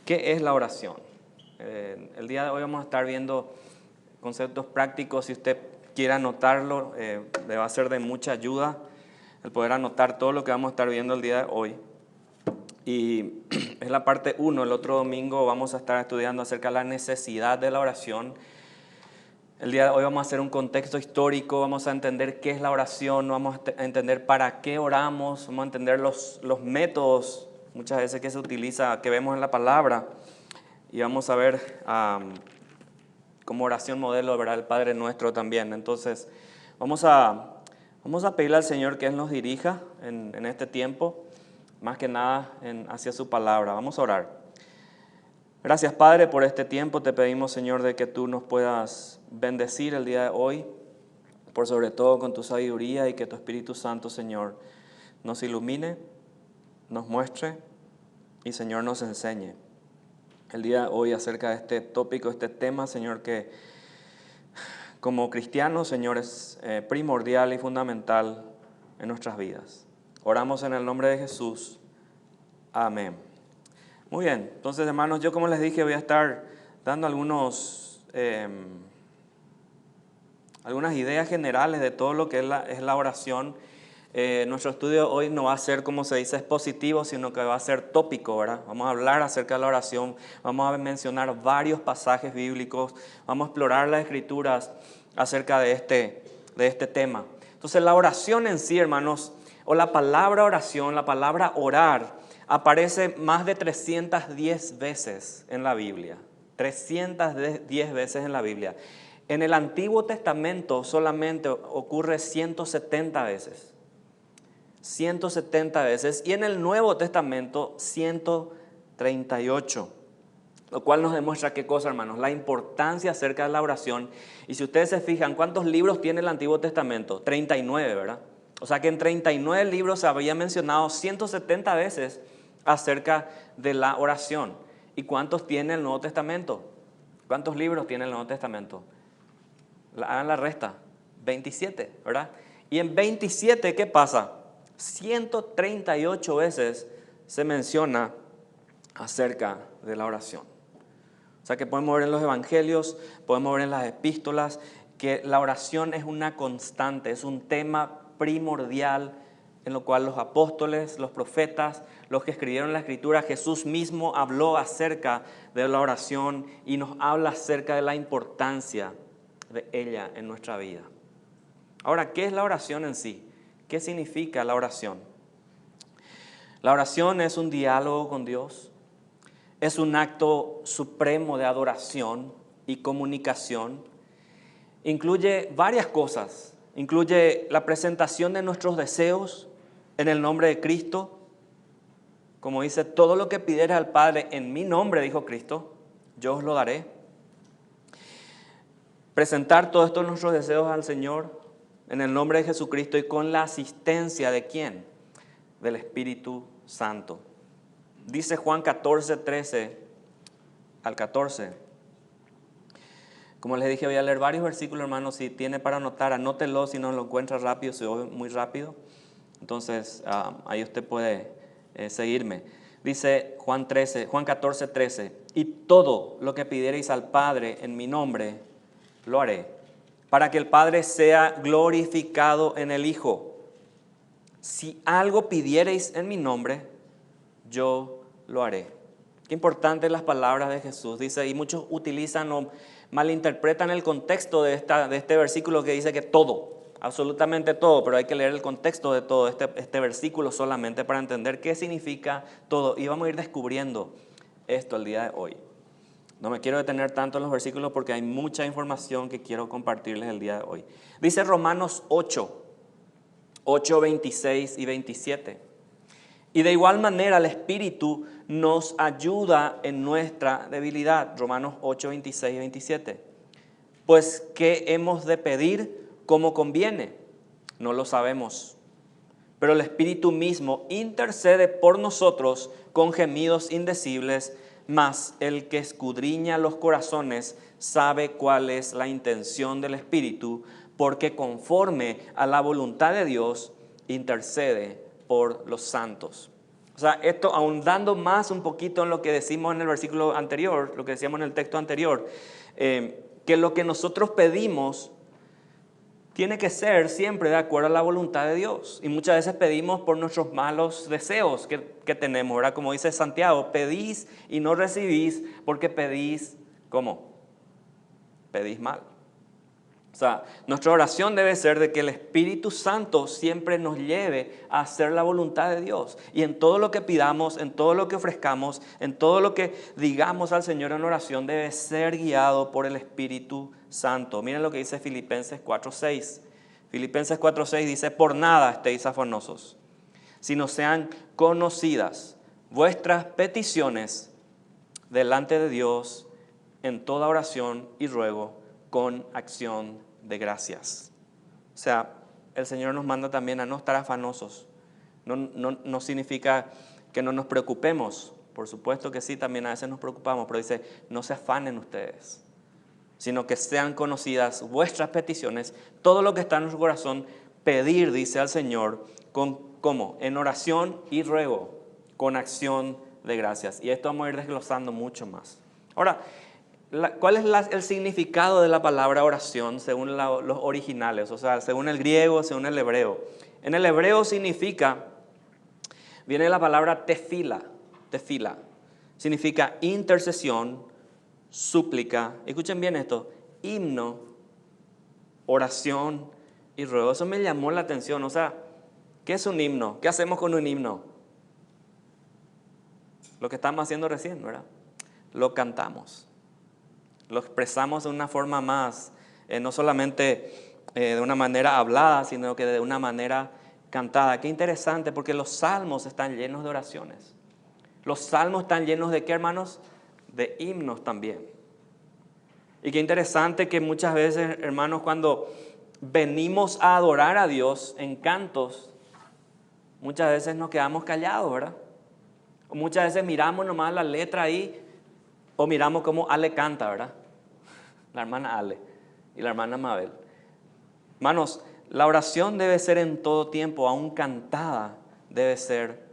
¿Qué es la oración? El día de hoy vamos a estar viendo conceptos prácticos. Si usted quiere anotarlo, le va a ser de mucha ayuda el poder anotar todo lo que vamos a estar viendo el día de hoy. Y es la parte 1. El otro domingo vamos a estar estudiando acerca de la necesidad de la oración. El día de hoy vamos a hacer un contexto histórico, vamos a entender qué es la oración, vamos a entender para qué oramos, vamos a entender los métodos muchas veces que se utiliza, que vemos en la palabra, y vamos a ver como oración modelo, ¿verdad? El Padre Nuestro también. Entonces vamos a pedirle al Señor que Él nos dirija en este tiempo, más que nada hacia su palabra. Vamos a orar. Gracias, Padre, por este tiempo. Te pedimos, Señor, de que tú nos puedas bendecir el día de hoy, por sobre todo con tu sabiduría, y que tu Espíritu Santo, Señor, nos ilumine, nos muestre y, Señor, nos enseñe el día de hoy acerca de este tópico, este tema, Señor, que como cristianos, Señor, es primordial y fundamental en nuestras vidas. Oramos en el nombre de Jesús. Amén. Muy bien, entonces, hermanos, yo como les dije voy a estar dando algunas ideas generales de todo lo que es la oración. Nuestro estudio hoy no va a ser, como se dice, expositivo, sino que va a ser tópico, ¿verdad? Vamos a hablar acerca de la oración, vamos a mencionar varios pasajes bíblicos, vamos a explorar las escrituras acerca de este tema. Entonces, la oración en sí, hermanos, o la palabra oración, la palabra orar, aparece más de 310 veces en la Biblia. 310 veces en la Biblia. En el Antiguo Testamento solamente ocurre 170 veces. 170 veces. Y en el Nuevo Testamento 138. Lo cual nos demuestra qué cosa, hermanos, la importancia acerca de la oración. Y si ustedes se fijan, ¿cuántos libros tiene el Antiguo Testamento? 39, ¿verdad? O sea que en 39 libros se había mencionado 170 veces acerca de la oración. ¿Y cuántos tiene el Nuevo Testamento? ¿Cuántos libros tiene el Nuevo Testamento? Hagan la resta. 27, ¿verdad? Y en 27, ¿qué pasa? 138 veces se menciona acerca de la oración. O sea que podemos ver en los evangelios, podemos ver en las epístolas, que la oración es una constante, es un tema primordial en lo cual los apóstoles, los profetas, los que escribieron la Escritura, Jesús mismo habló acerca de la oración y nos habla acerca de la importancia de ella en nuestra vida. Ahora, ¿qué es la oración en sí? ¿Qué significa la oración? La oración es un diálogo con Dios, es un acto supremo de adoración y comunicación. Incluye varias cosas. Incluye la presentación de nuestros deseos en el nombre de Cristo. Como dice, todo lo que pidieres al Padre en mi nombre, dijo Cristo, yo os lo daré. Presentar todos estos nuestros deseos al Señor en el nombre de Jesucristo y con la asistencia ¿de quién? Del Espíritu Santo. Dice Juan 14, 13 al 14. Como les dije, voy a leer varios versículos, hermanos. Si tiene para anotar, anótelo. Si no lo encuentra rápido, se oye muy rápido. Entonces, ahí usted puede seguirme. Dice Juan 14, 13. Y todo lo que pidiereis al Padre en mi nombre, lo haré, para que el Padre sea glorificado en el Hijo. Si algo pidiereis en mi nombre, yo lo haré. Qué importantes las palabras de Jesús. Dice, y muchos utilizan o malinterpretan el contexto de este versículo que dice que todo, absolutamente todo, pero hay que leer el contexto de todo este versículo solamente para entender qué significa todo. Y vamos a ir descubriendo esto el día de hoy. No me quiero detener tanto en los versículos porque hay mucha información que quiero compartirles el día de hoy. Dice Romanos 8, 26 y 27. Y de igual manera el Espíritu nos ayuda en nuestra debilidad. Romanos 8, 26 y 27. Pues, ¿qué hemos de pedir como conviene? No lo sabemos. Pero el Espíritu mismo intercede por nosotros con gemidos indecibles, mas el que escudriña los corazones sabe cuál es la intención del Espíritu, porque conforme a la voluntad de Dios intercede por los santos. O sea, esto ahondando más un poquito en lo que decimos en el versículo anterior, lo que decíamos en el texto anterior, que lo que nosotros pedimos tiene que ser siempre de acuerdo a la voluntad de Dios. Y muchas veces pedimos por nuestros malos deseos que tenemos, ¿verdad? Como dice Santiago, pedís y no recibís porque pedís, ¿cómo? Pedís mal. O sea, nuestra oración debe ser de que el Espíritu Santo siempre nos lleve a hacer la voluntad de Dios. Y en todo lo que pidamos, en todo lo que ofrezcamos, en todo lo que digamos al Señor en oración, debe ser guiado por el Espíritu Santo. Miren lo que dice Filipenses 4:6. Filipenses 4:6 dice, por nada estéis afanosos, sino sean conocidas vuestras peticiones delante de Dios en toda oración y ruego con acción de gracias. O sea, el Señor nos manda también a no estar afanosos. No significa que no nos preocupemos. Por supuesto que sí, también a veces nos preocupamos, pero dice, no se afanen ustedes, sino que sean conocidas vuestras peticiones, todo lo que está en nuestro corazón, pedir, dice al Señor, ¿cómo? En oración y ruego, con acción de gracias. Y esto vamos a ir desglosando mucho más. Ahora, ¿cuál es el significado de la palabra oración según los originales? O sea, según el griego, según el hebreo. En el hebreo viene la palabra tefila. Significa intercesión, súplica. Escuchen bien esto, himno, oración y ruego. Eso me llamó la atención. O sea, ¿qué es un himno? ¿Qué hacemos con un himno? Lo que estamos haciendo recién, ¿verdad? Lo cantamos. Lo expresamos de una forma más, no solamente de una manera hablada, sino que de una manera cantada. Qué interesante, porque los salmos están llenos de oraciones. Los salmos están llenos de ¿qué, hermanos? De himnos también. Y qué interesante que muchas veces, hermanos, cuando venimos a adorar a Dios en cantos, muchas veces nos quedamos callados, ¿verdad? O muchas veces miramos nomás la letra ahí, o miramos cómo Ale canta, ¿verdad? La hermana Ale y la hermana Mabel. Hermanos, la oración debe ser en todo tiempo, aún cantada, debe ser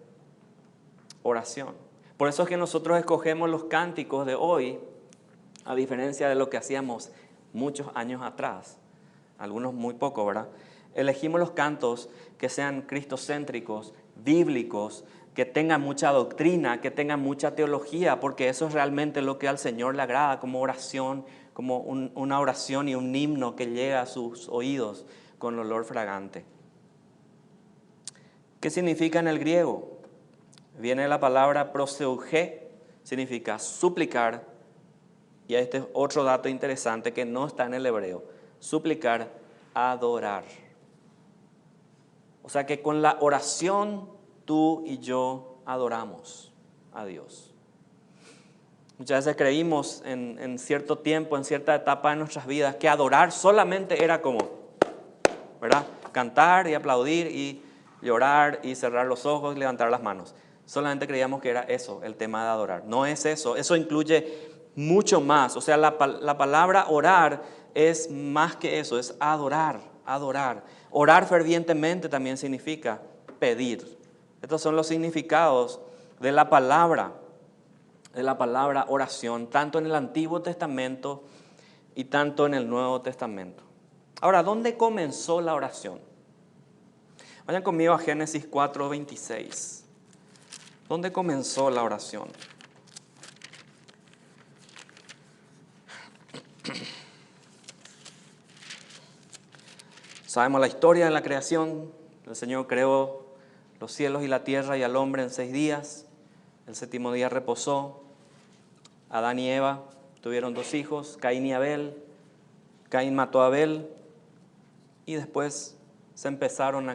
oración. Por eso es que nosotros escogemos los cánticos de hoy, a diferencia de lo que hacíamos muchos años atrás, algunos muy pocos, ¿verdad? Elegimos los cantos que sean cristocéntricos, bíblicos, que tengan mucha doctrina, que tengan mucha teología, porque eso es realmente lo que al Señor le agrada como oración, como una oración y un himno que llega a sus oídos con olor fragante. ¿Qué significa en el griego? Viene la palabra proseuge, significa suplicar, y este es otro dato interesante que no está en el hebreo, suplicar, adorar. O sea que con la oración tú y yo adoramos a Dios. Muchas veces creímos en cierto tiempo, en cierta etapa de nuestras vidas, que adorar solamente era como, ¿verdad? Cantar y aplaudir y llorar y cerrar los ojos y levantar las manos. Solamente creíamos que era eso, el tema de adorar. No es eso, eso incluye mucho más. O sea, la palabra orar es más que eso, es adorar. Orar fervientemente también significa pedir. Estos son los significados de la palabra oración, tanto en el Antiguo Testamento y tanto en el Nuevo Testamento. Ahora, ¿dónde comenzó la oración? Vayan conmigo a Génesis 4:26. ¿Dónde comenzó la oración? Sabemos la historia de la creación. El Señor creó los cielos y la tierra y al hombre en 6 días. El 7º día reposó. Adán y Eva tuvieron 2 hijos, Caín y Abel. Caín mató a Abel y después se empezaron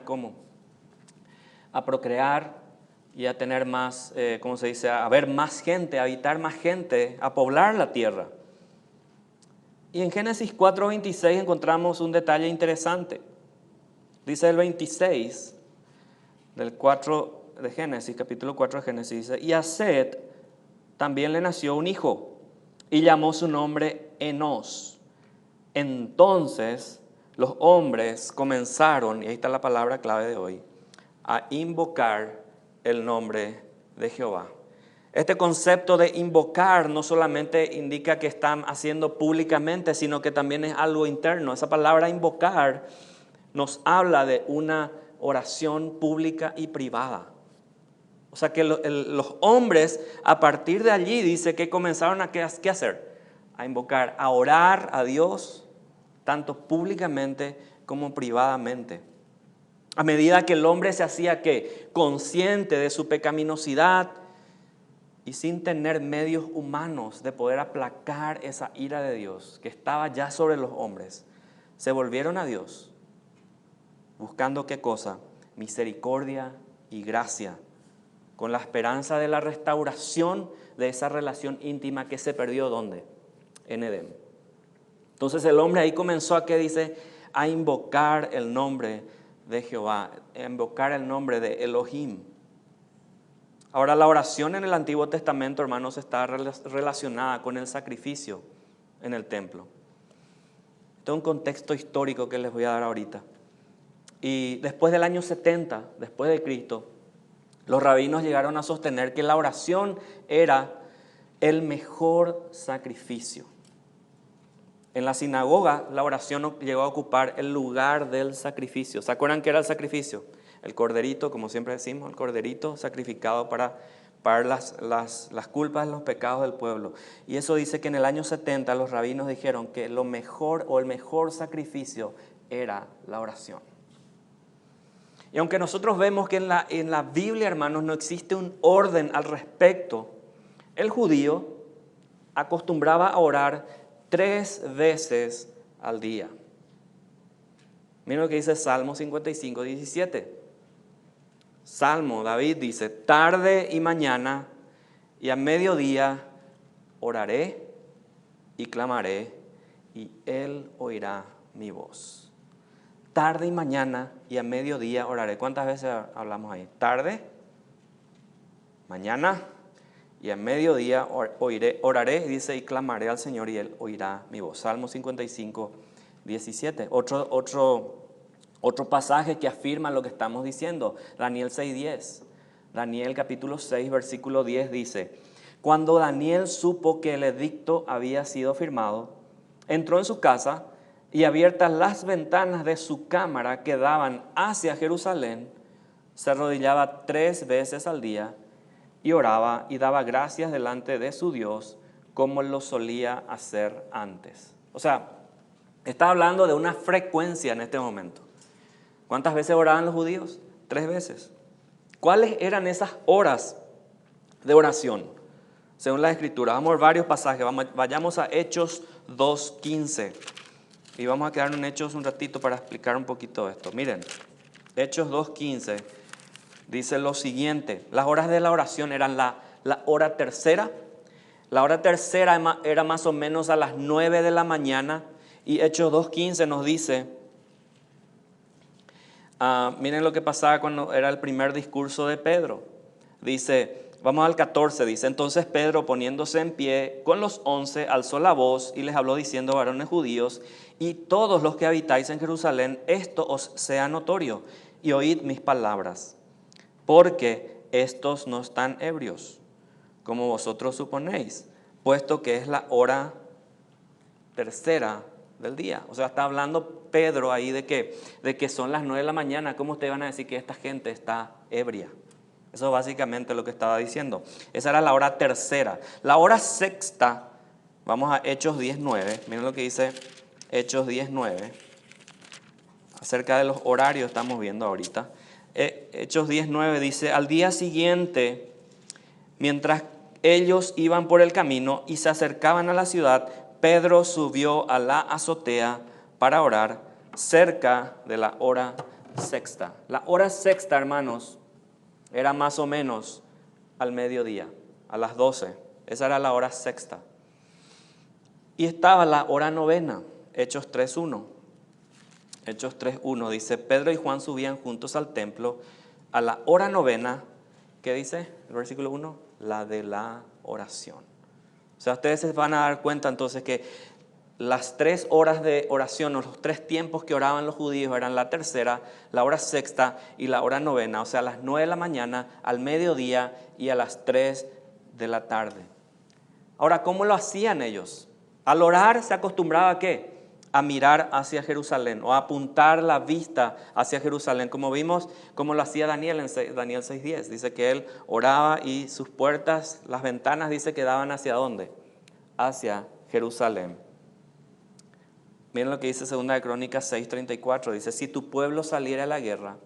a procrear y a tener más, a ver más gente, a habitar más gente, a poblar la tierra. Y en Génesis 4:26 encontramos un detalle interesante. Dice el 26 del 4 de Génesis, capítulo 4 de Génesis, dice, y a Set también le nació un hijo y llamó su nombre Enos. Entonces los hombres comenzaron, y ahí está la palabra clave de hoy, a invocar el nombre de Jehová. Este concepto de invocar no solamente indica que están haciendo públicamente, sino que también es algo interno. Esa palabra invocar nos habla de una oración pública y privada. O sea que los hombres a partir de allí dice que comenzaron a ¿qué hacer? A invocar, a orar a Dios, tanto públicamente como privadamente. A medida que el hombre se hacía ¿qué? Consciente de su pecaminosidad y sin tener medios humanos de poder aplacar esa ira de Dios que estaba ya sobre los hombres, se volvieron a Dios, buscando ¿qué cosa? Misericordia y gracia, con la esperanza de la restauración de esa relación íntima que se perdió, ¿dónde? En Edén. Entonces el hombre ahí comenzó a, ¿qué dice? A invocar el nombre de Jehová, a invocar el nombre de Elohim. Ahora, la oración en el Antiguo Testamento, hermanos, está relacionada con el sacrificio en el templo. Este es un contexto histórico que les voy a dar ahorita. Y después del año 70, después de Cristo, los rabinos llegaron a sostener que la oración era el mejor sacrificio. En la sinagoga, la oración llegó a ocupar el lugar del sacrificio. ¿Se acuerdan qué era el sacrificio? El corderito, como siempre decimos, el corderito sacrificado para las culpas, los pecados del pueblo. Y eso dice que en el año 70 los rabinos dijeron que lo mejor o el mejor sacrificio era la oración. Y aunque nosotros vemos que en la Biblia, hermanos, no existe un orden al respecto, el judío acostumbraba a orar 3 veces al día. Miren lo que dice Salmo 55, 17. Salmo, David dice, tarde y mañana y a mediodía oraré y clamaré y Él oirá mi voz. Tarde y mañana y a mediodía oraré. ¿Cuántas veces hablamos ahí? Tarde, mañana y a mediodía oraré, dice, y clamaré al Señor y Él oirá mi voz. Salmo 55, 17. Otro pasaje que afirma lo que estamos diciendo, Daniel 6:10. Daniel capítulo 6, versículo 10 dice, cuando Daniel supo que el edicto había sido firmado, entró en su casa y abiertas las ventanas de su cámara que daban hacia Jerusalén, se arrodillaba 3 veces al día y oraba y daba gracias delante de su Dios como lo solía hacer antes. O sea, está hablando de una frecuencia en este momento. ¿Cuántas veces oraban los judíos? 3 veces. ¿Cuáles eran esas horas de oración? Según la Escritura, vamos a ver varios pasajes. Vayamos a Hechos 2:15. Y vamos a quedarnos en Hechos un ratito para explicar un poquito esto. Miren, Hechos 2:15 dice lo siguiente. Las horas de la oración eran la hora tercera. La hora tercera era más o menos a las 9 de la mañana. Y Hechos 2:15 nos dice... miren lo que pasaba cuando era el primer discurso de Pedro. Dice, vamos al 14, dice, entonces Pedro poniéndose en pie con los 11 alzó la voz y les habló diciendo, varones judíos y todos los que habitáis en Jerusalén, esto os sea notorio y oíd mis palabras, porque estos no están ebrios, como vosotros suponéis, puesto que es la hora tercera del día. O sea, está hablando Pedro ahí de que son las 9 de la mañana. ¿Cómo ustedes van a decir que esta gente está ebria? Eso es básicamente lo que estaba diciendo. Esa era la hora tercera. La hora sexta, vamos a Hechos 10:9. Miren lo que dice Hechos 10:9. Acerca de los horarios estamos viendo ahorita. Hechos 10:9 dice, al día siguiente, mientras ellos iban por el camino y se acercaban a la ciudad, Pedro subió a la azotea para orar cerca de la hora sexta. La hora sexta, hermanos, era más o menos al mediodía, a las 12. Esa era la hora sexta. Y estaba la hora novena, Hechos 3:1. Hechos 3:1 dice, Pedro y Juan subían juntos al templo a la hora novena. ¿Qué dice el versículo 1? La de la oración. O sea, ustedes se van a dar cuenta entonces que Las 3 horas de oración, o los 3 tiempos que oraban los judíos eran la tercera, la hora sexta y la hora novena, o sea, a las 9 de la mañana, al mediodía y a las 3 de la tarde. Ahora, ¿cómo lo hacían ellos? Al orar se acostumbraba ¿a qué? A mirar hacia Jerusalén o a apuntar la vista hacia Jerusalén, como vimos, como lo hacía Daniel en Daniel 6:10. Dice que él oraba y sus puertas, las ventanas, dice que daban ¿hacia dónde? Hacia Jerusalén. Miren lo que dice 2 de Crónicas 6:34. Dice, si tu pueblo saliera a la guerra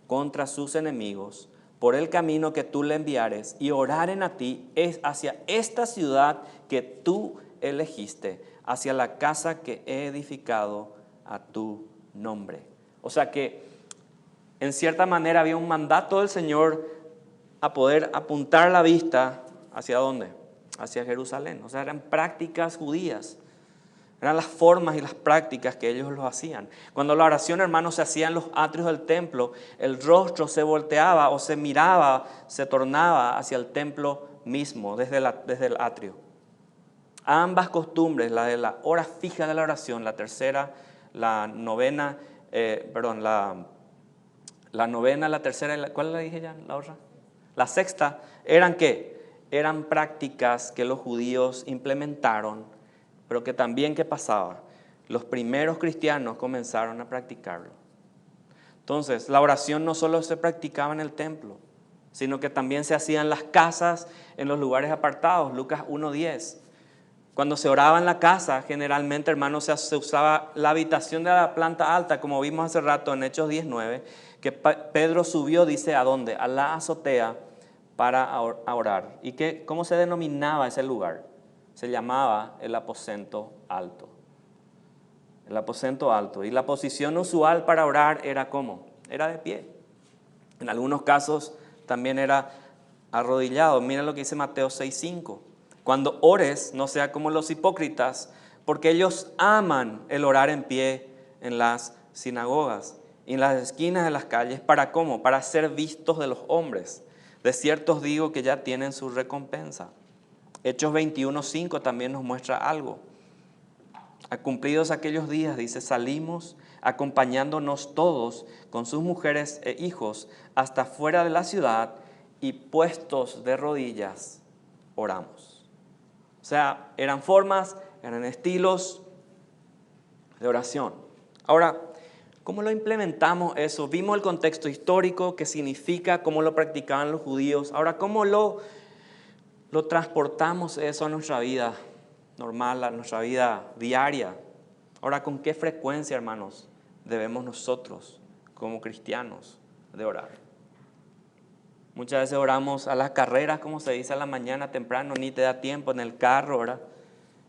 contra sus enemigos, por el camino que tú le enviares, y oraren a ti, es hacia esta ciudad que tú elegiste, hacia la casa que he edificado a tu nombre. O sea que en cierta manera había un mandato del Señor a poder apuntar la vista ¿hacia dónde? Hacia Jerusalén. O sea, eran prácticas judías. Eran las formas y las prácticas que ellos lo hacían. Cuando la oración, hermanos, se hacía en los atrios del templo, el rostro se volteaba o se miraba, se tornaba hacia el templo mismo, desde el atrio. Ambas costumbres, la de la hora fija de la oración, la tercera, la novena, la novena, la tercera, ¿cuál le dije ya? La otra. La sexta, ¿eran qué? Eran prácticas que los judíos implementaron, pero que también, ¿qué pasaba? Los primeros cristianos comenzaron a practicarlo. Entonces, la oración no solo se practicaba en el templo, sino que también se hacía en las casas, en los lugares apartados. Lucas 1:10. Cuando se oraba en la casa, generalmente, hermanos, se usaba la habitación de la planta alta, como vimos hace rato en Hechos 19, que Pedro subió, dice, ¿a dónde? A la azotea para orar. ¿Y cómo se denominaba ese lugar? Se llamaba el aposento alto. El aposento alto. Y la posición usual para orar era ¿cómo? Era de pie. En algunos casos también era arrodillado. Miren lo que dice Mateo 6:5. Cuando ores, no sea como los hipócritas, porque ellos aman el orar en pie en las sinagogas y en las esquinas de las calles. ¿Para cómo? Para ser vistos de los hombres. De cierto os digo que ya tienen su recompensa. Hechos 21:5 también nos muestra algo. Cumplidos aquellos días, dice, salimos acompañándonos todos con sus mujeres e hijos hasta fuera de la ciudad y puestos de rodillas oramos. O sea, eran formas, eran estilos de oración. Ahora, ¿cómo lo implementamos eso? Vimos el contexto histórico, qué significa, cómo lo practicaban los judíos. Ahora, ¿cómo lo transportamos eso a nuestra vida normal, a nuestra vida diaria? Ahora, ¿con qué frecuencia, hermanos, debemos nosotros, como cristianos, de orar? Muchas veces oramos a las carreras, como se dice, a la mañana temprano, ni te da tiempo en el carro, ¿verdad?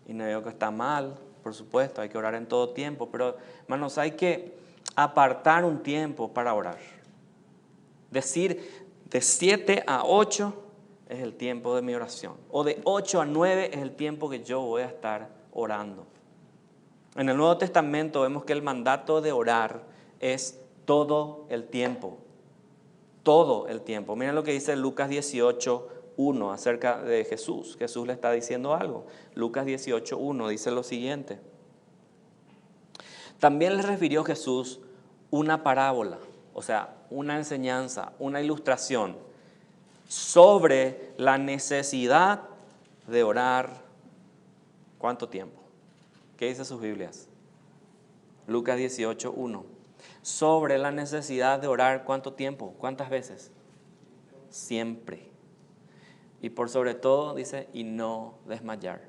Y no digo que está mal, por supuesto, hay que orar en todo tiempo, pero, hermanos, hay que apartar un tiempo para orar. Decir, de 7 a 8 es el tiempo de mi oración. O de 8 a 9 es el tiempo que yo voy a estar orando. En el Nuevo Testamento vemos que el mandato de orar es todo el tiempo. Todo el tiempo. Miren lo que dice Lucas 18:1 acerca de Jesús. Jesús le está diciendo algo. Lucas 18:1 dice lo siguiente. También les refirió Jesús una parábola, o sea, una enseñanza, una ilustración sobre la necesidad de orar. ¿Cuánto tiempo? ¿Qué dice sus Biblias? Lucas 18:1. Sobre la necesidad de orar, ¿cuánto tiempo? ¿Cuántas veces? Siempre. Y por sobre todo dice, y no desmayar.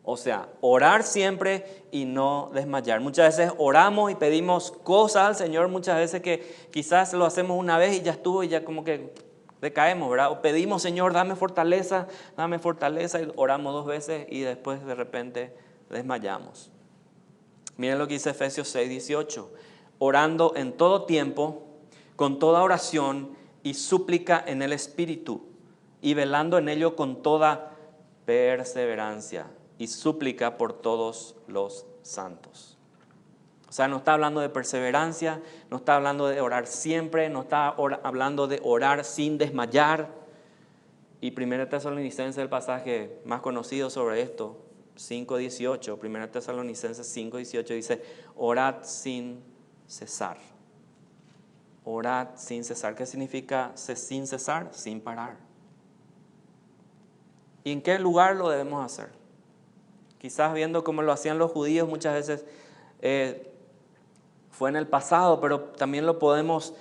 O sea, orar siempre y no desmayar. Muchas veces oramos y pedimos cosas al Señor, muchas veces que quizás lo hacemos una vez y ya estuvo y ya como que decaemos, ¿verdad? O pedimos, Señor, dame fortaleza, y oramos 2 veces y después de repente desmayamos. Miren lo que dice Efesios 6:18. Orando en todo tiempo, con toda oración y súplica en el Espíritu, y velando en ello con toda perseverancia y súplica por todos los santos. O sea, no está hablando de perseverancia, no está hablando de orar siempre, no está hablando de orar sin desmayar. Y 1 Tesalonicenses, el pasaje más conocido sobre esto, 5:18, 1 Tesalonicenses 5:18 dice, orad sin cesar. Orad sin cesar. ¿Qué significa sin cesar? Sin parar. ¿Y en qué lugar lo debemos hacer? Quizás viendo cómo lo hacían los judíos muchas veces fue en el pasado, pero también lo podemos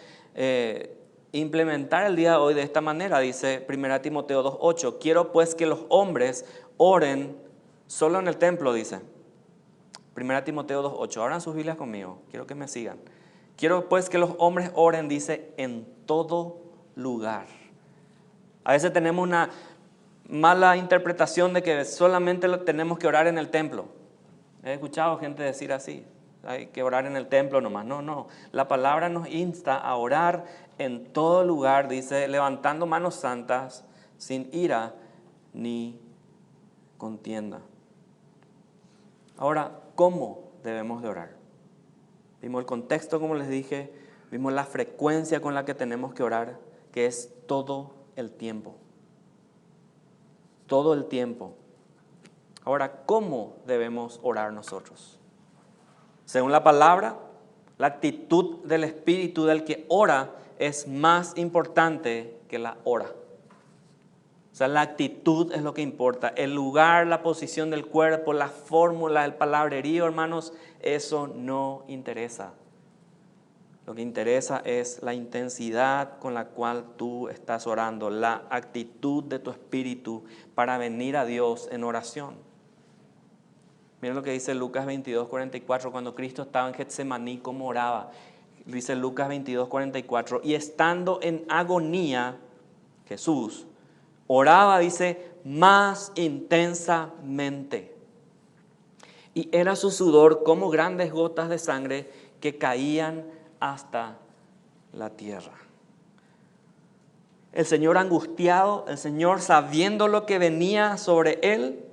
implementar el día de hoy de esta manera. Dice 1 Timoteo 2:8, quiero pues que los hombres oren solo en el templo, dice. 1 Timoteo 2:8, abran sus Biblias conmigo, quiero que me sigan. Quiero pues que los hombres oren, dice, en todo lugar. A veces tenemos una mala interpretación de que solamente lo tenemos que orar en el templo. He escuchado gente decir así, hay que orar en el templo nomás. No, la palabra nos insta a orar en todo lugar, dice, levantando manos santas, sin ira ni contienda. Ahora, ¿cómo debemos de orar? Vimos el contexto, como les dije, vimos la frecuencia con la que tenemos que orar, que es todo el tiempo. Todo el tiempo. Ahora, ¿cómo debemos orar nosotros? Según la palabra, la actitud del espíritu del que ora es más importante que la hora. O sea, la actitud es lo que importa. El lugar, la posición del cuerpo, la fórmula, el palabrerío, hermanos, eso no interesa. Lo que interesa es la intensidad con la cual tú estás orando, la actitud de tu espíritu para venir a Dios en oración. Miren lo que dice Lucas 22:44, cuando Cristo estaba en Getsemaní, cómo oraba. Dice Lucas 22:44, y estando en agonía, Jesús oraba, dice, más intensamente. Y era su sudor como grandes gotas de sangre que caían hasta la tierra. El Señor angustiado, el Señor sabiendo lo que venía sobre él,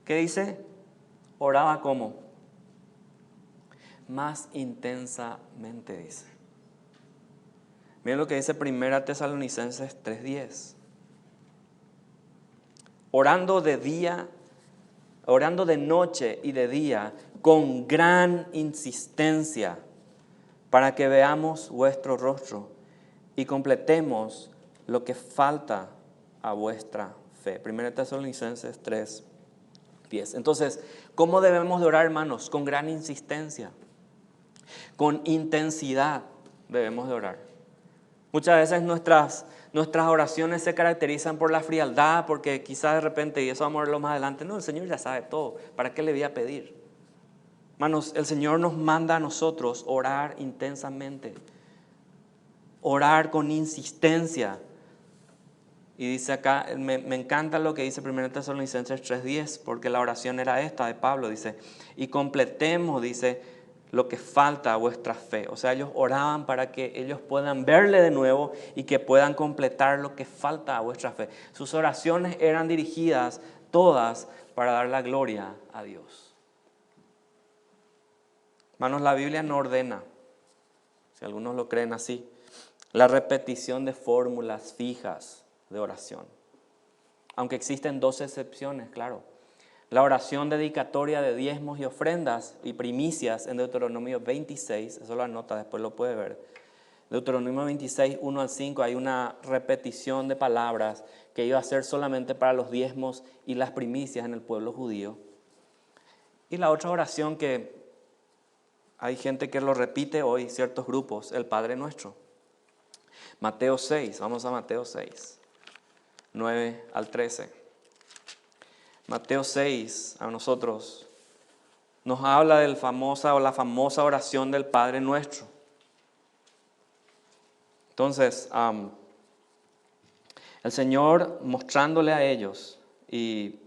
¿qué dice? Oraba ¿cómo? Más intensamente, dice. Miren lo que dice 1 Tesalonicenses 3:10. Orando de día, orando de noche y de día, con gran insistencia, para que veamos vuestro rostro y completemos lo que falta a vuestra fe. 1 Tesalonicenses 3:10. Entonces, ¿cómo debemos de orar, hermanos? Con gran insistencia, con intensidad debemos de orar. Muchas veces nuestras oraciones se caracterizan por la frialdad, porque quizás de repente, y eso vamos a verlo más adelante, no, el Señor ya sabe todo, ¿para qué le voy a pedir? Hermanos, el Señor nos manda a nosotros orar intensamente, orar con insistencia. Y dice acá, me encanta lo que dice 1 Tesalonicenses 3:10, porque la oración era esta de Pablo, dice, y completemos, dice, lo que falta a vuestra fe. O sea, ellos oraban para que ellos puedan verle de nuevo y que puedan completar lo que falta a vuestra fe. Sus oraciones eran dirigidas todas para dar la gloria a Dios. Hermanos, la Biblia no ordena, si algunos lo creen así, la repetición de fórmulas fijas de oración. Aunque existen dos excepciones, claro. La oración dedicatoria de diezmos y ofrendas y primicias en Deuteronomio 26, eso lo anota, después lo puede ver. Deuteronomio 26, 1 al 5, hay una repetición de palabras que iba a ser solamente para los diezmos y las primicias en el pueblo judío. Y la otra oración que hay gente que lo repite hoy, ciertos grupos, el Padre Nuestro. Mateo 6, vamos a Mateo 6, 9 al 13. Mateo 6 a nosotros nos habla de la famosa oración del Padre Nuestro. Entonces, el Señor mostrándole a ellos y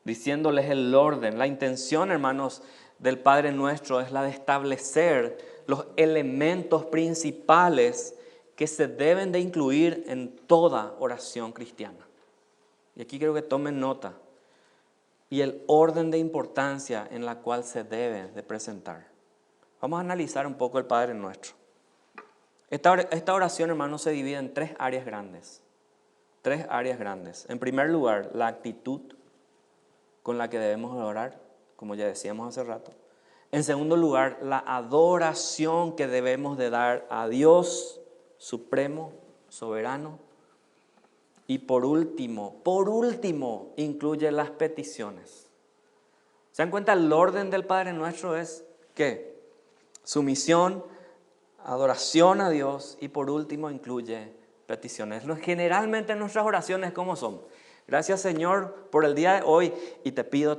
diciéndoles el orden, la intención, hermanos, del Padre Nuestro es la de establecer los elementos principales que se deben de incluir en toda oración cristiana. Y aquí creo que tomen nota. Y el orden de importancia en la cual se debe de presentar. Vamos a analizar un poco el Padre Nuestro. Esta oración, hermanos, se divide en tres áreas grandes. Tres áreas grandes. En primer lugar, la actitud. con la que debemos orar, como ya decíamos hace rato. En segundo lugar, la adoración que debemos de dar a Dios supremo, soberano. Y por último, incluye las peticiones. ¿Se dan cuenta? El orden del Padre Nuestro es ¿qué? Sumisión, adoración a Dios y por último incluye peticiones. Generalmente nuestras oraciones, ¿cómo son? Gracias Señor por el día de hoy y te pido.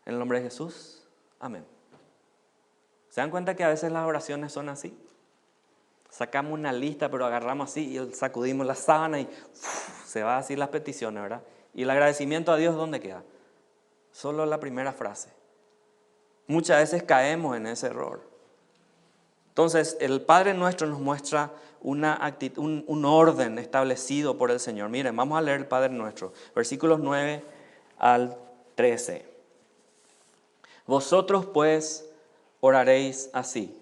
En el nombre de Jesús, amén. ¿Se dan cuenta que a veces las oraciones son así? Sacamos una lista, pero agarramos así y sacudimos la sábana y se va así las peticiones, ¿verdad? Y el agradecimiento a Dios, ¿dónde queda? Solo la primera frase. Muchas veces caemos en ese error. Entonces, el Padre Nuestro nos muestra un orden establecido por el Señor. Miren, vamos a leer el Padre Nuestro, versículos 9 al 13. Vosotros pues oraréis así: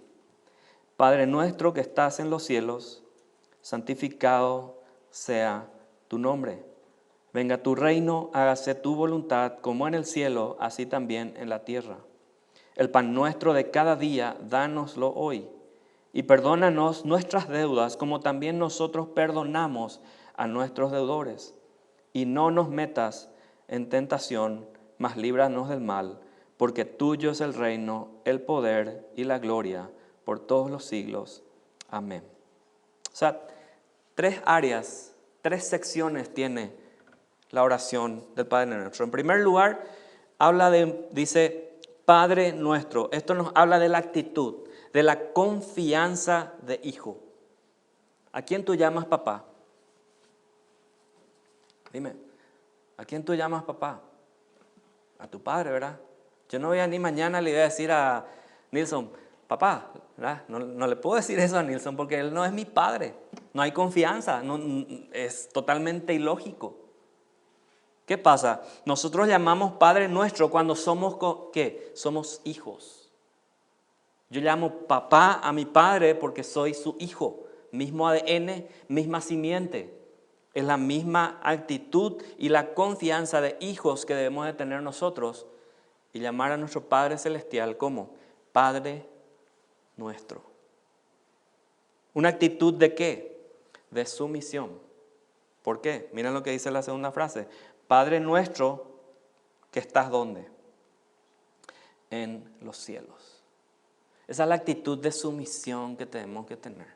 Padre nuestro que estás en los cielos, santificado sea tu nombre. Venga tu reino, hágase tu voluntad, como en el cielo, así también en la tierra. El pan nuestro de cada día, dánoslo hoy. Y perdónanos nuestras deudas, como también nosotros perdonamos a nuestros deudores. Y no nos metas en tentación, mas líbranos del mal, porque tuyo es el reino, el poder y la gloria por todos los siglos. Amén. O sea, 3 áreas, 3 secciones tiene la oración del Padre Nuestro. En primer lugar, dice Padre Nuestro. Esto nos habla de la actitud, de la confianza de hijo. ¿A quién tú llamas papá? Dime, ¿a quién tú llamas papá? A tu padre, ¿verdad? Yo no voy a ni mañana le voy a decir a Nilson, papá, ¿verdad? No le puedo decir eso a Nilson porque él no es mi padre. No hay confianza, es totalmente ilógico. ¿Qué pasa? Nosotros llamamos Padre Nuestro cuando somos, ¿qué? Somos hijos. Yo llamo papá a mi padre porque soy su hijo. Mismo ADN, misma simiente. Es la misma actitud y la confianza de hijos que debemos de tener nosotros y llamar a nuestro Padre Celestial como Padre Nuestro. ¿Una actitud de qué? De sumisión. ¿Por qué? Miren lo que dice la segunda frase. Padre Nuestro, que estás ¿dónde? En los cielos. Esa es la actitud de sumisión que tenemos que tener.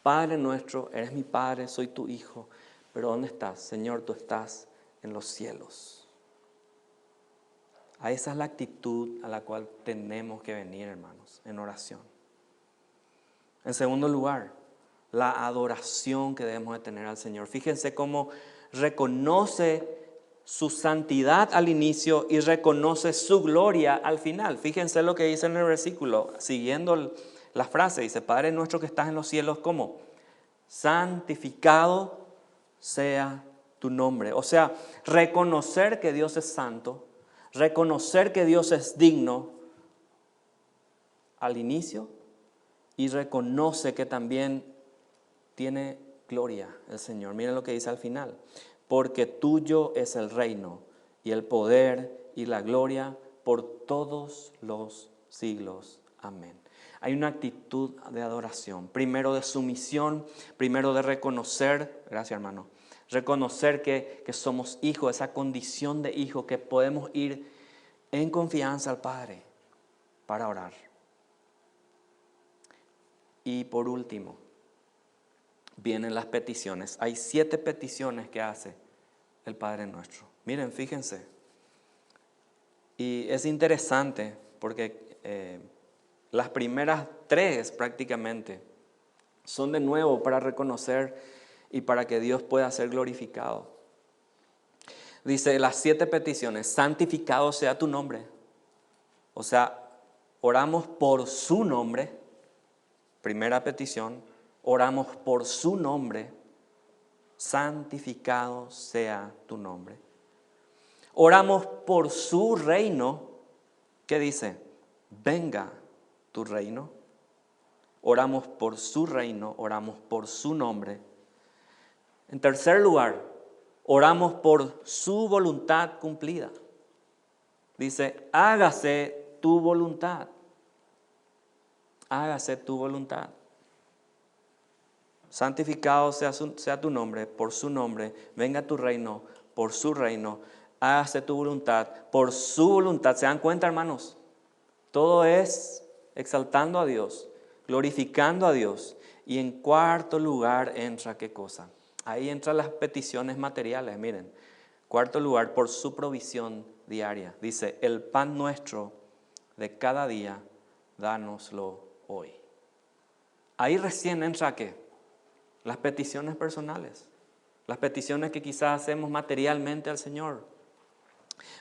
Padre Nuestro, eres mi Padre, soy tu Hijo, pero ¿dónde estás? Señor, tú estás en los cielos. A esa es la actitud a la cual tenemos que venir, hermanos, en oración. En segundo lugar, la adoración que debemos de tener al Señor. Fíjense cómo reconoce su santidad al inicio y reconoce su gloria al final. Fíjense lo que dice en el versículo, siguiendo la frase, dice, Padre nuestro que estás en los cielos, ¿cómo? Santificado sea tu nombre. O sea, reconocer que Dios es santo, reconocer que Dios es digno al inicio y reconoce que también tiene gloria el Señor. Miren lo que dice al final. Porque tuyo es el reino y el poder y la gloria por todos los siglos. Amén. Hay una actitud de adoración, primero de sumisión, primero de reconocer, gracias hermano, reconocer que somos hijos, esa condición de hijo, que podemos ir en confianza al Padre para orar. Y por último, vienen las peticiones. Hay 7 peticiones que hace el Padre Nuestro. Miren, fíjense. Y es interesante porque las primeras 3 prácticamente son de nuevo para reconocer y para que Dios pueda ser glorificado. Dice las 7 peticiones: santificado sea tu nombre. O sea, oramos por su nombre. Primera petición, oramos por su nombre. Santificado sea tu nombre. Oramos por su reino. ¿Qué dice? Venga tu reino. Oramos por su reino, oramos por su nombre. En tercer lugar, oramos por su voluntad cumplida. Dice, hágase tu voluntad. Hágase tu voluntad. Santificado sea tu nombre, por su nombre. Venga tu reino, por su reino. Hágase tu voluntad, por su voluntad. ¿Se dan cuenta, hermanos? Todo es exaltando a Dios, glorificando a Dios. Y en cuarto lugar entra, ¿qué cosa? Ahí entran las peticiones materiales, miren. Cuarto lugar, por su provisión diaria. Dice, el pan nuestro de cada día, dánoslo hoy. Ahí recién entra, ¿qué? Las peticiones personales. Las peticiones que quizás hacemos materialmente al Señor.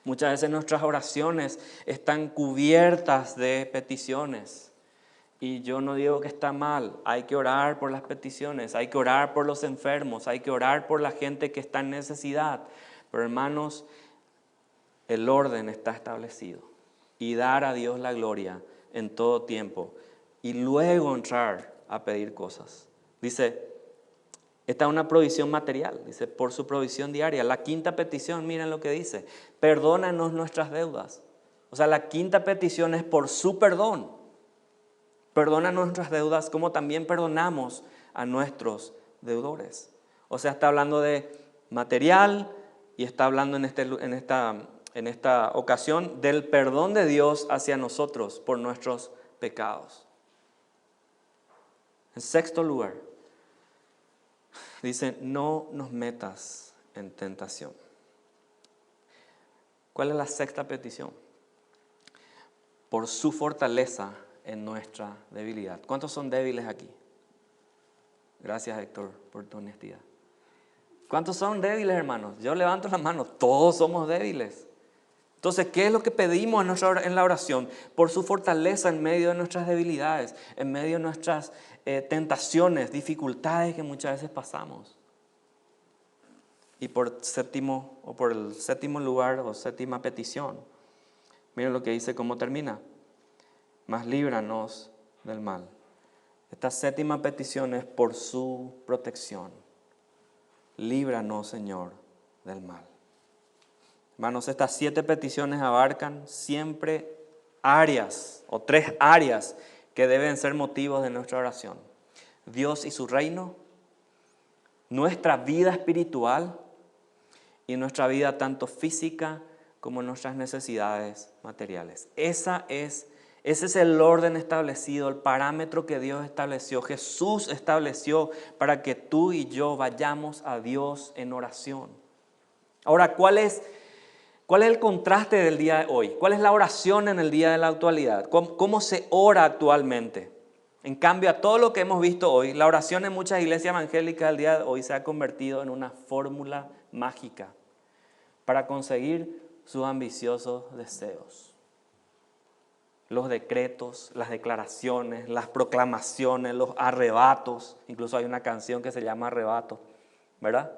Muchas veces nuestras oraciones están cubiertas de peticiones. Y yo no digo que está mal, hay que orar por las peticiones, hay que orar por los enfermos, hay que orar por la gente que está en necesidad. Pero hermanos, el orden está establecido. Y dar a Dios la gloria en todo tiempo. Y luego entrar a pedir cosas. Dice, esta es una provisión material, dice, por su provisión diaria. La quinta petición, miren lo que dice, perdónanos nuestras deudas. O sea, la quinta petición es por su perdón. Perdona nuestras deudas como también perdonamos a nuestros deudores. O sea, está hablando de material y está hablando en esta ocasión del perdón de Dios hacia nosotros por nuestros pecados. En sexto lugar, dice, no nos metas en tentación. ¿Cuál es la sexta petición? Por su fortaleza en nuestra debilidad. ¿Cuántos son débiles aquí? Gracias, Héctor, por tu honestidad. ¿Cuántos son débiles, hermanos? Yo levanto la mano, todos somos débiles. Entonces, ¿qué es lo que pedimos en la oración? Por su fortaleza en medio de nuestras debilidades, en medio de nuestras tentaciones, dificultades que muchas veces pasamos. Y por el séptimo lugar o séptima petición, miren lo que dice, cómo termina. Mas líbranos del mal. Esta séptima petición es por su protección. Líbranos, Señor, del mal. Hermanos, estas 7 peticiones abarcan siempre áreas o 3 áreas que deben ser motivos de nuestra oración. Dios y su reino, nuestra vida espiritual y nuestra vida tanto física como nuestras necesidades materiales. Ese es el orden establecido, el parámetro que Dios estableció, Jesús estableció para que tú y yo vayamos a Dios en oración. Ahora, ¿cuál es el contraste del día de hoy? ¿Cuál es la oración en el día de la actualidad? ¿Cómo se ora actualmente? En cambio, a todo lo que hemos visto hoy, la oración en muchas iglesias evangélicas del día de hoy se ha convertido en una fórmula mágica para conseguir sus ambiciosos deseos. Los decretos, las declaraciones, las proclamaciones, los arrebatos. Incluso hay una canción que se llama Arrebato, ¿verdad?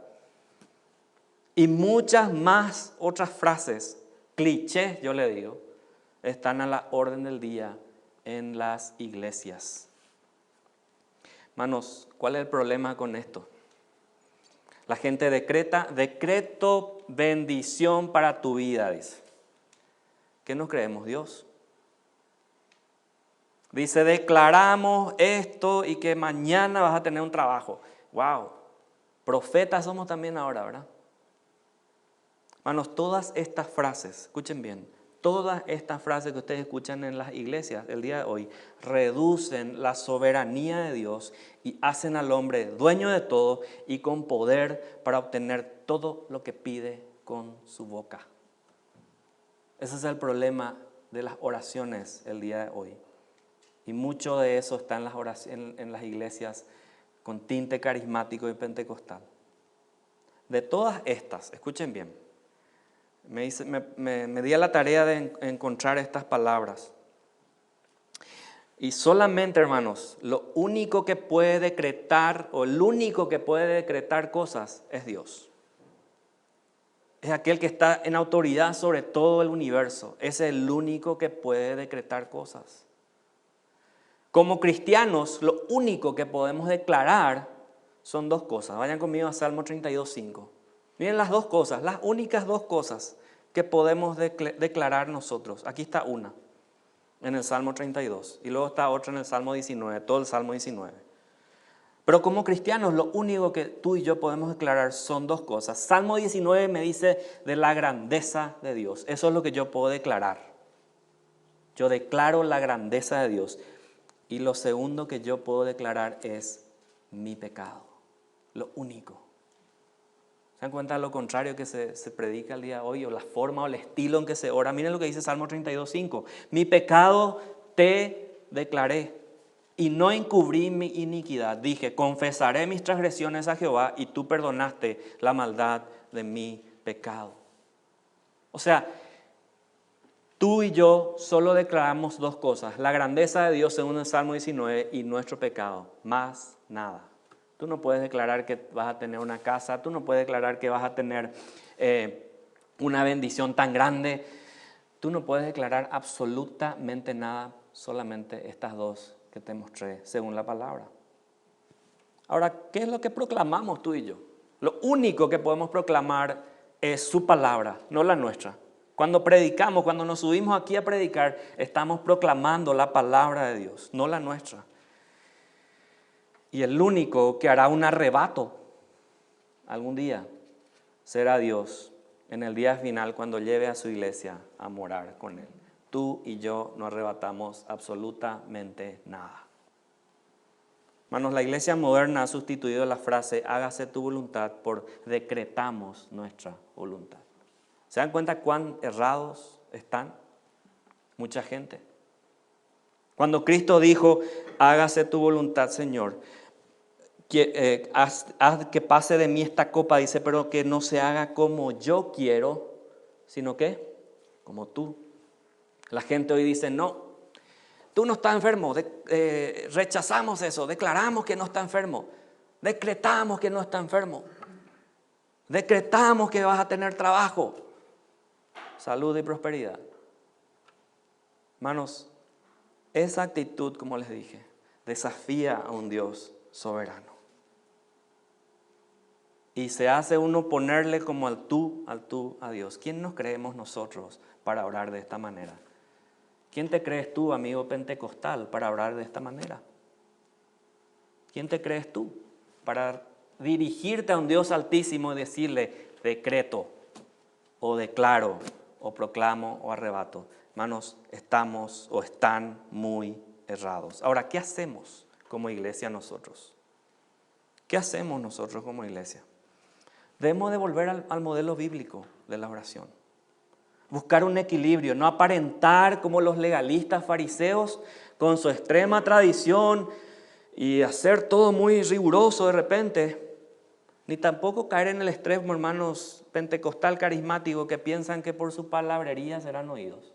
Y muchas más otras frases, clichés, yo le digo, están a la orden del día en las iglesias. Hermanos, ¿cuál es el problema con esto? La gente decreto bendición para tu vida, dice. ¿Qué nos creemos, Dios? Dice, declaramos esto y que mañana vas a tener un trabajo. ¡Wow! Profetas somos también ahora, ¿verdad? Hermanos, todas estas frases, escuchen bien, todas estas frases que ustedes escuchan en las iglesias el día de hoy reducen la soberanía de Dios y hacen al hombre dueño de todo y con poder para obtener todo lo que pide con su boca. Ese es el problema de las oraciones el día de hoy. Y mucho de eso está en las iglesias con tinte carismático y pentecostal. De todas estas, escuchen bien, me di a la tarea de encontrar estas palabras. Y solamente, hermanos, lo único que puede decretar o el único que puede decretar cosas es Dios. Es aquel que está en autoridad sobre todo el universo. Es el único que puede decretar cosas. Como cristianos, lo único que podemos declarar son 2 cosas. Vayan conmigo a Salmo 32:5. Miren las dos cosas, las únicas dos cosas que podemos declarar nosotros. Aquí está una, en el Salmo 32, y luego está otra en el Salmo 19, todo el Salmo 19. Pero como cristianos, lo único que tú y yo podemos declarar son dos cosas. Salmo 19 me dice de la grandeza de Dios. Eso es lo que yo puedo declarar. Yo declaro la grandeza de Dios. Y lo segundo que yo puedo declarar es mi pecado. Lo único. ¿Se dan cuenta de lo contrario que se predica el día de hoy? O la forma o el estilo en que se ora. Miren lo que dice Salmo 32:5. Mi pecado te declaré y no encubrí mi iniquidad. Dije, confesaré mis transgresiones a Jehová y tú perdonaste la maldad de mi pecado. O sea, tú y yo solo declaramos dos cosas. La grandeza de Dios según el Salmo 19 y nuestro pecado. Más nada. Tú no puedes declarar que vas a tener una casa. Tú no puedes declarar que vas a tener una bendición tan grande. Tú no puedes declarar absolutamente nada. Solamente estas dos que te mostré según la palabra. Ahora, ¿qué es lo que proclamamos tú y yo? Lo único que podemos proclamar es su palabra, no la nuestra. Cuando predicamos, cuando nos subimos aquí a predicar, estamos proclamando la palabra de Dios, no la nuestra. Y el único que hará un arrebato algún día será Dios en el día final cuando lleve a su iglesia a morar con Él. Tú y yo no arrebatamos absolutamente nada. Hermanos, la iglesia moderna ha sustituido la frase hágase tu voluntad por decretamos nuestra voluntad. ¿Se dan cuenta cuán errados están mucha gente? Cuando Cristo dijo hágase tu voluntad, Señor, haz que pase de mí esta copa, dice, pero que no se haga como yo quiero, sino que como tú. La gente hoy dice, no, tú no estás enfermo, rechazamos eso, declaramos que no está enfermo, decretamos que no está enfermo, decretamos que vas a tener trabajo, salud y prosperidad. Hermanos, esa actitud, como les dije, desafía a un Dios soberano. Y se hace uno ponerle como al tú a Dios. ¿Quién nos creemos nosotros para orar de esta manera? ¿Quién te crees tú, amigo pentecostal, para orar de esta manera? ¿Quién te crees tú para dirigirte a un Dios altísimo y decirle decreto o declaro o proclamo o arrebato? Hermanos, estamos o están muy errados. Ahora, ¿qué hacemos como iglesia nosotros? ¿Qué hacemos nosotros como iglesia? Debemos de volver al modelo bíblico de la oración. Buscar un equilibrio, no aparentar como los legalistas fariseos con su extrema tradición y hacer todo muy riguroso de repente, ni tampoco caer en el extremo, hermanos, pentecostal carismático que piensan que por su palabrería serán oídos.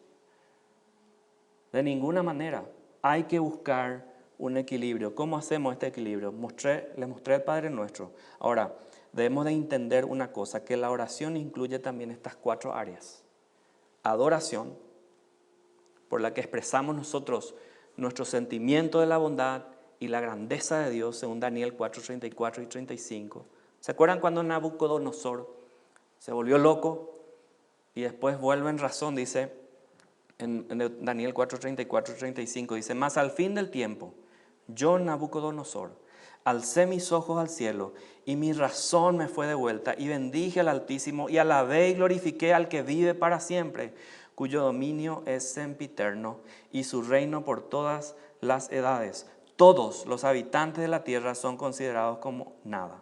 De ninguna manera. Hay que buscar un equilibrio. ¿Cómo hacemos este equilibrio? Les mostré el Padre Nuestro. Ahora, debemos de entender una cosa, que la oración incluye también estas 4 áreas. Adoración, por la que expresamos nosotros nuestro sentimiento de la bondad y la grandeza de Dios, según Daniel 4, 34 y 35. ¿Se acuerdan cuando Nabucodonosor se volvió loco y después vuelve en razón? Dice en Daniel 4, 34 y 35, dice, mas al fin del tiempo, yo Nabucodonosor, alcé mis ojos al cielo y mi razón me fue devuelta y bendije al Altísimo y alabé y glorifiqué al que vive para siempre, cuyo dominio es sempiterno y su reino por todas las edades. Todos los habitantes de la tierra son considerados como nada.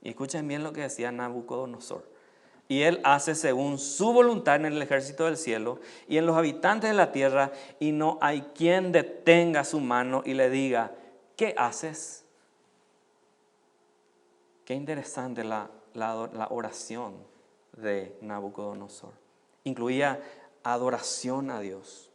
Y escuchen bien lo que decía Nabucodonosor. Y él hace según su voluntad en el ejército del cielo y en los habitantes de la tierra, y no hay quien detenga su mano y le diga, ¿qué haces? Qué interesante la oración de Nabucodonosor. Incluía adoración a Dios.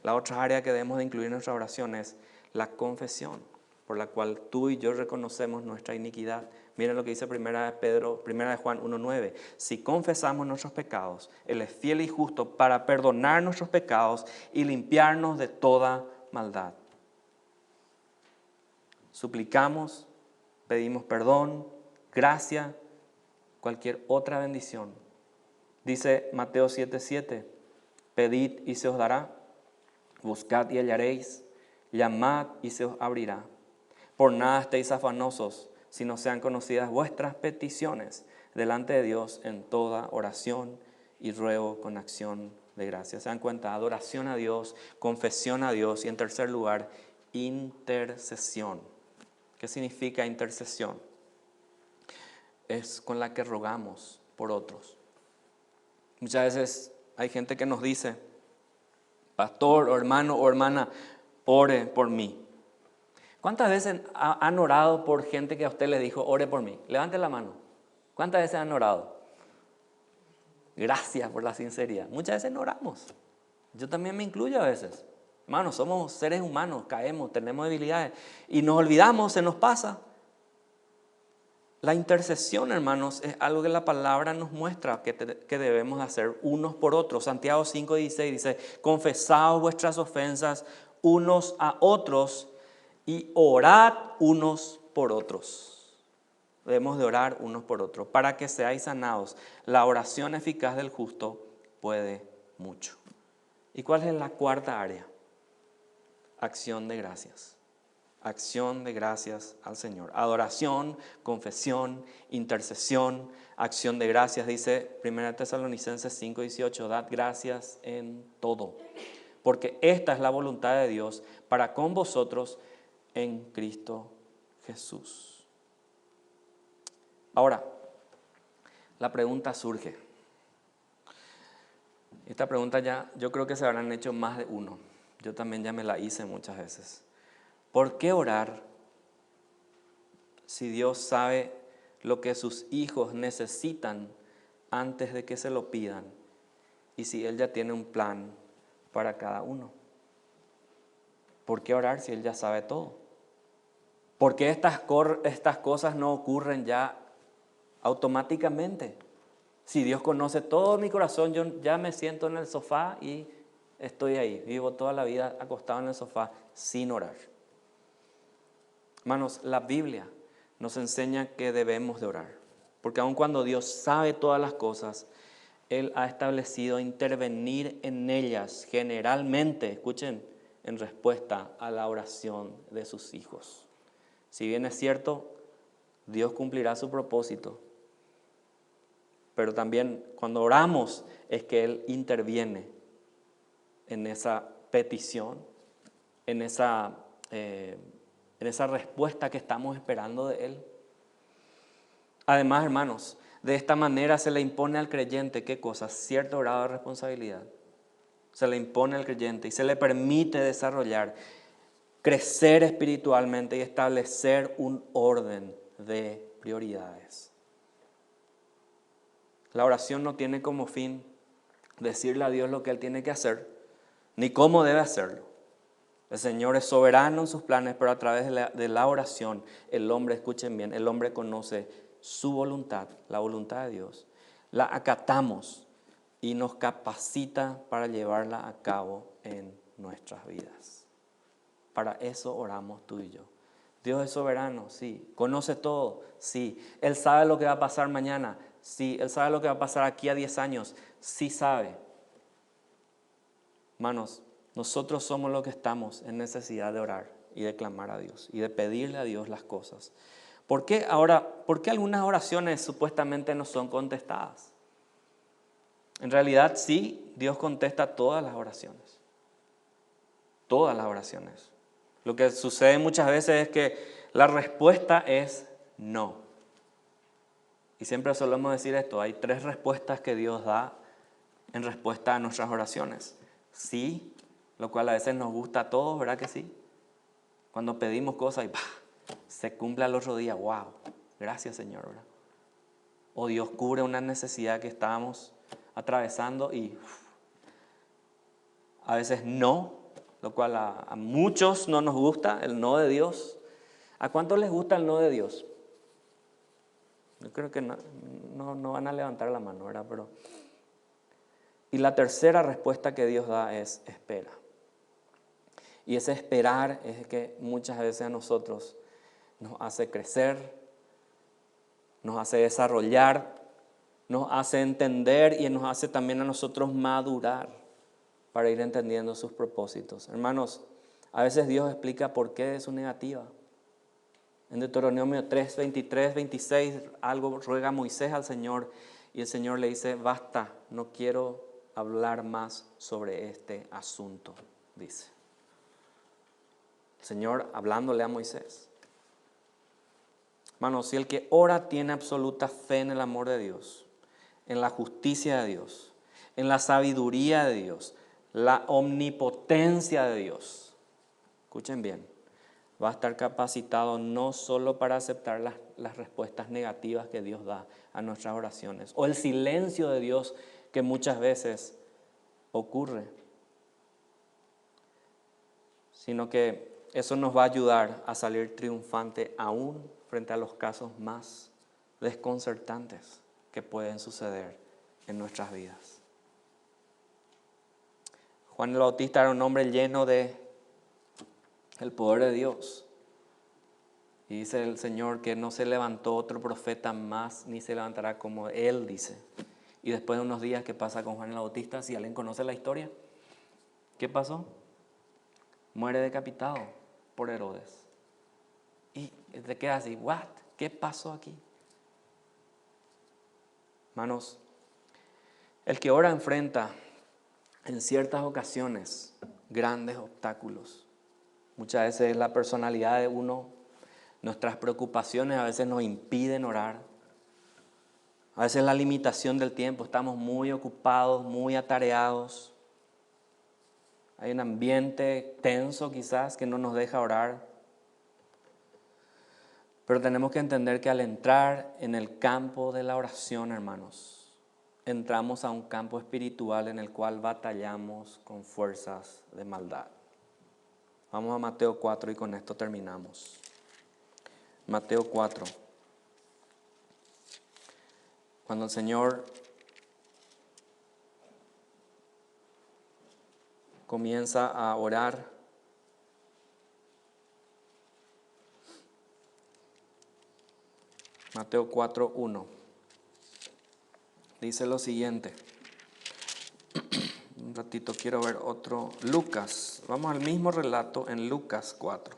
La otra área que debemos de incluir en nuestra oración es la confesión, por la cual tú y yo reconocemos nuestra iniquidad. Miren lo que dice primera de Juan 1:9. Si confesamos nuestros pecados, Él es fiel y justo para perdonar nuestros pecados y limpiarnos de toda maldad. Suplicamos, pedimos perdón, gracia cualquier otra bendición. Dice Mateo 7:7, pedid y se os dará, buscad y hallaréis, llamad y se os abrirá. Por nada estéis afanosos, sino sean conocidas vuestras peticiones delante de Dios en toda oración y ruego con acción de gracias. ¿Se dan cuenta? Adoración a Dios, confesión a Dios y en tercer lugar, intercesión. ¿Qué significa intercesión? Es con la que rogamos por otros. Muchas veces hay gente que nos dice, pastor o hermano o hermana, ore por mí. ¿Cuántas veces han orado por gente que a usted le dijo, ore por mí? Levante la mano. ¿Cuántas veces han orado? Gracias por la sinceridad. Muchas veces no oramos. Yo también me incluyo a veces. Hermanos, somos seres humanos, caemos, tenemos debilidades y nos olvidamos, se nos pasa. La intercesión, hermanos, es algo que la palabra nos muestra que debemos hacer unos por otros. Santiago 5:16 dice, confesaos vuestras ofensas unos a otros y orad unos por otros. Debemos de orar unos por otros para que seáis sanados. La oración eficaz del justo puede mucho. ¿Y cuál es la cuarta área? Acción de gracias. Acción de gracias al Señor. Adoración, confesión, intercesión, acción de gracias. Dice 1 Tesalonicenses 5:18, dad gracias en todo, porque esta es la voluntad de Dios para con vosotros en Cristo Jesús. Ahora, la pregunta surge. Esta pregunta ya, yo creo que se habrán hecho más de uno. Yo también ya me la hice muchas veces. ¿Por qué orar si Dios sabe lo que sus hijos necesitan antes de que se lo pidan? Y si Él ya tiene un plan para cada uno. ¿Por qué orar si Él ya sabe todo? ¿Por qué estas cosas no ocurren ya automáticamente? Si Dios conoce todo mi corazón, yo ya me siento en el sofá y estoy ahí. Vivo toda la vida acostado en el sofá sin orar. Hermanos, la Biblia nos enseña que debemos de orar. Porque aun cuando Dios sabe todas las cosas, Él ha establecido intervenir en ellas generalmente, escuchen, en respuesta a la oración de sus hijos. Si bien es cierto, Dios cumplirá su propósito, pero también cuando oramos es que Él interviene en esa petición, en esa respuesta que estamos esperando de Él. Además, hermanos, de esta manera se le impone al creyente, ¿qué cosa? Cierto grado de responsabilidad. Se le impone al creyente y se le permite desarrollar, crecer espiritualmente y establecer un orden de prioridades. La oración no tiene como fin decirle a Dios lo que Él tiene que hacer, ni cómo debe hacerlo. El Señor es soberano en sus planes, pero a través de la oración, el hombre, escuchen bien, el hombre conoce su voluntad, la voluntad de Dios. La acatamos y nos capacita para llevarla a cabo en nuestras vidas. Para eso oramos tú y yo. Dios es soberano, sí. Conoce todo, sí. Él sabe lo que va a pasar mañana, sí. Él sabe lo que va a pasar aquí a 10 años, sí sabe. Hermanos, nosotros somos los que estamos en necesidad de orar y de clamar a Dios y de pedirle a Dios las cosas. ¿Por qué algunas oraciones supuestamente no son contestadas? En realidad sí, Dios contesta todas las oraciones. Todas las oraciones. Lo que sucede muchas veces es que la respuesta es no. Y siempre solemos decir esto, hay 3 respuestas que Dios da en respuesta a nuestras oraciones. Sí, lo cual a veces nos gusta a todos, ¿verdad que sí? Cuando pedimos cosas y se cumple al otro día, wow, gracias Señor, ¿verdad? O Dios cubre una necesidad que estábamos atravesando y a veces no, lo cual a muchos no nos gusta el no de Dios. ¿A cuántos les gusta el no de Dios? Yo creo que no van a levantar la mano, ¿verdad? Y la tercera respuesta que Dios da es espera. Y ese esperar es que muchas veces a nosotros nos hace crecer, nos hace desarrollar nos hace entender y nos hace también a nosotros madurar para ir entendiendo sus propósitos. Hermanos, a veces Dios explica por qué de su negativa. En Deuteronomio 3, 23, 26, algo ruega Moisés al Señor y el Señor le dice, basta, no quiero hablar más sobre este asunto, dice. El Señor hablándole a Moisés. Hermanos, si el que ora tiene absoluta fe en el amor de Dios, en la justicia de Dios, en la sabiduría de Dios, la omnipotencia de Dios, escuchen bien, va a estar capacitado no solo para aceptar las respuestas negativas que Dios da a nuestras oraciones, o el silencio de Dios que muchas veces ocurre, sino que eso nos va a ayudar a salir triunfante aún frente a los casos más desconcertantes que pueden suceder en nuestras vidas. Juan el Bautista era un hombre lleno de el poder de Dios. Y dice el Señor que no se levantó otro profeta más, ni se levantará como él, dice. Y después de unos días, ¿qué pasa con Juan el Bautista? Si alguien conoce la historia, ¿qué pasó? Muere decapitado por Herodes. Y te quedas así, ¿what? ¿Qué pasó aquí? Hermanos, el que ora enfrenta en ciertas ocasiones grandes obstáculos. Muchas veces es la personalidad de uno, nuestras preocupaciones a veces nos impiden orar. A veces la limitación del tiempo, estamos muy ocupados, muy atareados. Hay un ambiente tenso quizás que no nos deja orar. Pero tenemos que entender que al entrar en el campo de la oración, hermanos, entramos a un campo espiritual en el cual batallamos con fuerzas de maldad. Vamos a Mateo 4 y con esto terminamos. Mateo 4. Cuando el Señor comienza a orar, Mateo 4, 1, dice lo siguiente. Un ratito quiero ver otro. Lucas, vamos al mismo relato en Lucas 4.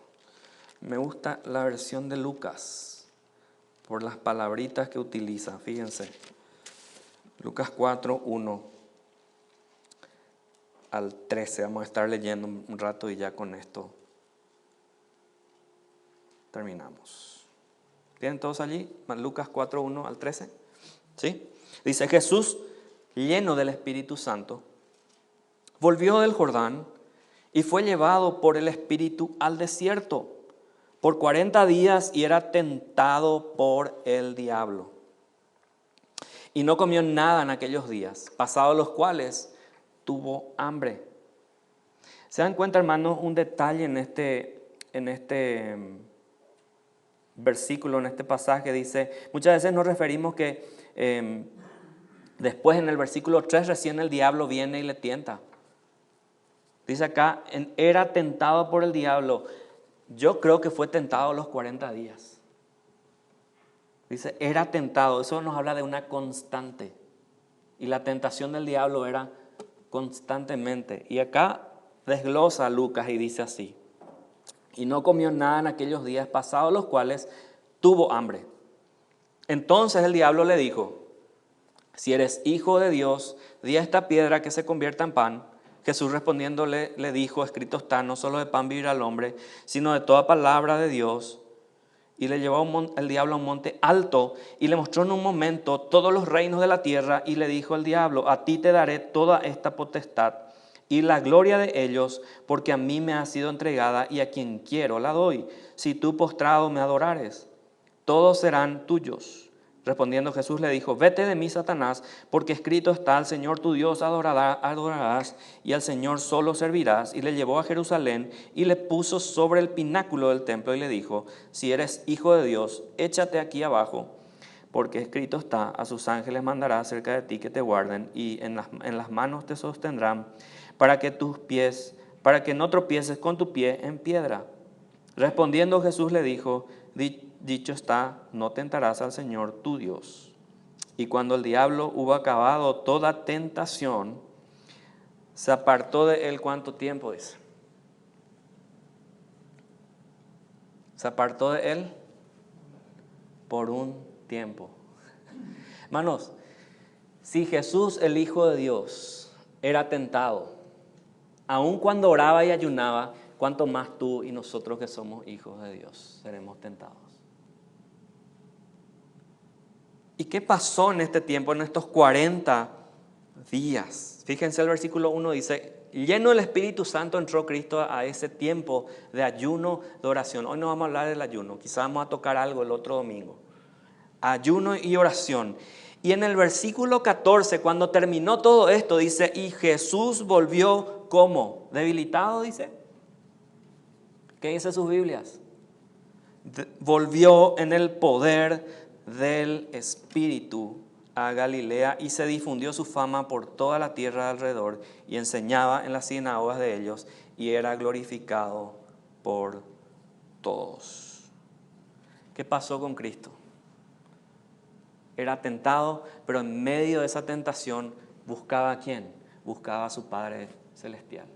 Me gusta la versión de Lucas por las palabritas que utiliza, fíjense. Lucas 4, 1 al 13, vamos a estar leyendo un rato y ya con esto terminamos. ¿Tienen todos allí? Lucas 4, 1 al 13. ¿Sí? Dice, Jesús, lleno del Espíritu Santo, volvió del Jordán y fue llevado por el Espíritu al desierto por 40 días y era tentado por el diablo. Y no comió nada en aquellos días, pasados los cuales tuvo hambre. ¿Se dan cuenta, hermanos, un detalle en este versículo, en este pasaje? Dice, muchas veces nos referimos que después en el versículo 3 recién el diablo viene y le tienta. Dice acá, era tentado por el diablo. Yo creo que fue tentado los 40 días. Dice, era tentado. Eso nos habla de una constante. Y la tentación del diablo era constantemente. Y acá desglosa Lucas y dice así. Y no comió nada en aquellos días pasados, los cuales tuvo hambre. Entonces el diablo le dijo, si eres hijo de Dios, di a esta piedra que se convierta en pan. Jesús respondiéndole le dijo, escrito está, no solo de pan vivirá el hombre, sino de toda palabra de Dios. Y le llevó el diablo a un monte alto y le mostró en un momento todos los reinos de la tierra y le dijo el diablo, a ti te daré toda esta potestad y la gloria de ellos, porque a mí me ha sido entregada y a quien quiero la doy. Si tú postrado me adorares, todos serán tuyos. Respondiendo Jesús le dijo, vete de mí, Satanás, porque escrito está, al Señor tu Dios adorarás y al Señor solo servirás. Y le llevó a Jerusalén y le puso sobre el pináculo del templo y le dijo, si eres hijo de Dios, échate aquí abajo, porque escrito está, a sus ángeles mandará acerca de ti que te guarden y en las manos te sostendrán para que no tropieces con tu pie en piedra. Respondiendo Jesús le dijo, dicho está, no tentarás al Señor tu Dios. Y cuando el diablo hubo acabado toda tentación, se apartó de él. ¿Cuánto tiempo dice? Se apartó de él por un tiempo. Hermanos, si Jesús, el Hijo de Dios, era tentado, aun cuando oraba y ayunaba, ¿cuánto más tú y nosotros que somos hijos de Dios seremos tentados? ¿Y qué pasó en este tiempo, en estos 40 días? Fíjense, el versículo 1 dice: lleno del Espíritu Santo entró Cristo a ese tiempo de ayuno, de oración. Hoy no vamos a hablar del ayuno, quizás vamos a tocar algo el otro domingo. Ayuno y oración. Y en el versículo 14, cuando terminó todo esto, dice: y Jesús volvió, ¿cómo? ¿Debilitado? Dice. ¿Qué dice sus Biblias? Volvió en el poder del Espíritu a Galilea, y se difundió su fama por toda la tierra de alrededor, y enseñaba en las sinagogas de ellos, y era glorificado por todos. ¿Qué pasó con Cristo? Era tentado, pero en medio de esa tentación buscaba ¿a quién? Buscaba a su Padre Celestial.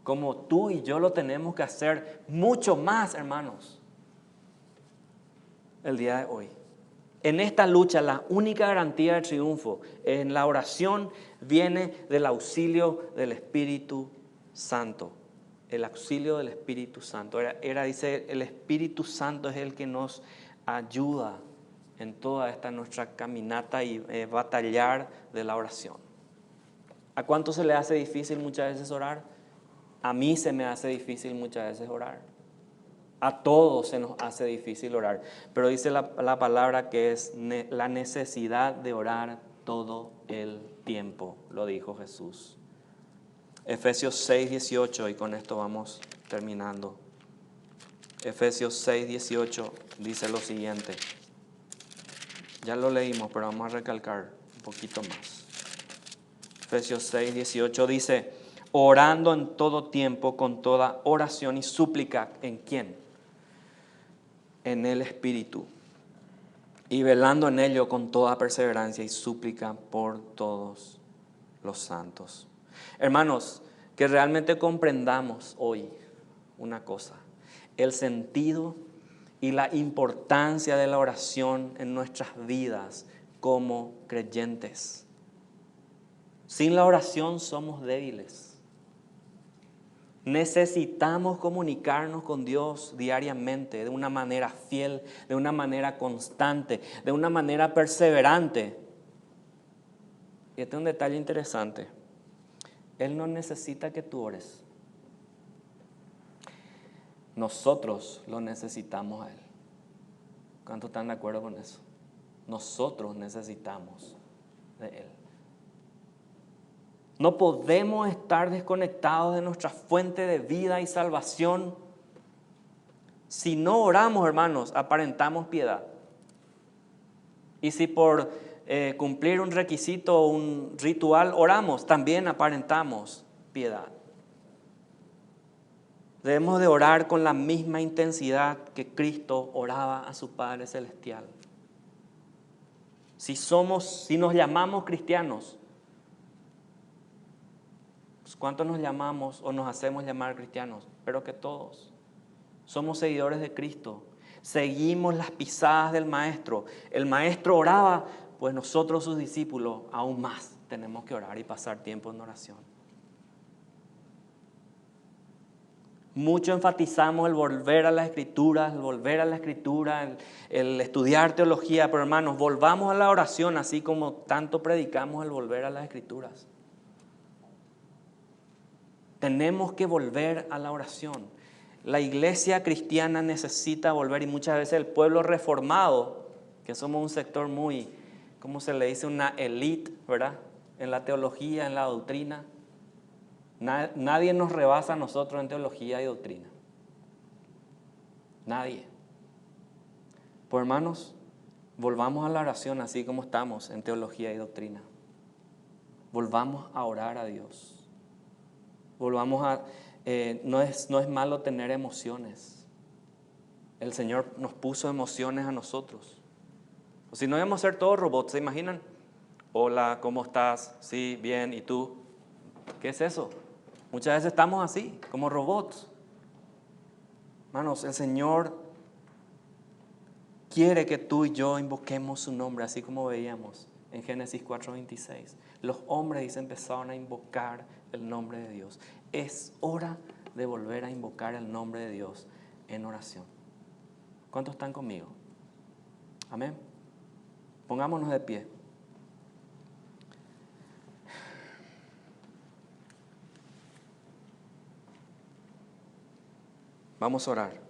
Como tú y yo lo tenemos que hacer mucho más, hermanos, el día de hoy. En esta lucha, la única garantía de triunfo en la oración viene del auxilio del Espíritu Santo. El auxilio del Espíritu Santo. Dice, el Espíritu Santo es el que nos ayuda en toda esta nuestra caminata y batallar de la oración. ¿A cuánto se le hace difícil muchas veces orar? A mí se me hace difícil muchas veces orar. A todos se nos hace difícil orar. Pero dice la palabra que es la necesidad de orar todo el tiempo, lo dijo Jesús. Efesios 6:18, y con esto vamos terminando. Efesios 6:18 dice lo siguiente. Ya lo leímos, pero vamos a recalcar un poquito más. Efesios 6:18 dice: orando en todo tiempo con toda oración y súplica. ¿En quién? En el Espíritu. Y velando en ello con toda perseverancia y súplica por todos los santos. Hermanos, que realmente comprendamos hoy una cosa: el sentido y la importancia de la oración en nuestras vidas como creyentes. Sin la oración somos débiles. Necesitamos comunicarnos con Dios diariamente, de una manera fiel, de una manera constante, de una manera perseverante. Y este es un detalle interesante. Él no necesita que tú ores. Nosotros lo necesitamos a Él. ¿Cuántos están de acuerdo con eso? Nosotros necesitamos de Él. No podemos estar desconectados de nuestra fuente de vida y salvación. Si no oramos, hermanos, aparentamos piedad. Y si por cumplir un requisito o un ritual oramos, también aparentamos piedad. Debemos de orar con la misma intensidad que Cristo oraba a su Padre Celestial. Si nos llamamos cristianos, ¿cuántos nos llamamos o nos hacemos llamar cristianos? Pero que todos somos seguidores de Cristo. Seguimos las pisadas del Maestro. El Maestro oraba, pues nosotros sus discípulos aún más tenemos que orar y pasar tiempo en oración. Mucho enfatizamos el volver a la Escritura, el estudiar teología, pero hermanos, volvamos a la oración, así como tanto predicamos el volver a las Escrituras. Tenemos que volver a la oración. La iglesia cristiana necesita volver, y muchas veces el pueblo reformado, que somos un sector muy, ¿cómo se le dice? Una élite, ¿verdad? En la teología, en la doctrina. Nadie nos rebasa a nosotros en teología y doctrina. Nadie. Pues hermanos, volvamos a la oración así como estamos en teología y doctrina. Volvamos a orar a Dios. Volvamos a... no es malo tener emociones. El Señor nos puso emociones a nosotros. O si no íbamos a ser todos robots, ¿se imaginan? Hola, ¿cómo estás? Sí, bien, ¿y tú? ¿Qué es eso? Muchas veces estamos así, como robots. Hermanos, el Señor quiere que tú y yo invoquemos su nombre, así como veíamos en Génesis 4:26. Los hombres empezaron a invocar el nombre de Dios. Es hora de volver a invocar el nombre de Dios en oración. ¿Cuántos están conmigo? Amén. Pongámonos de pie. Vamos a orar.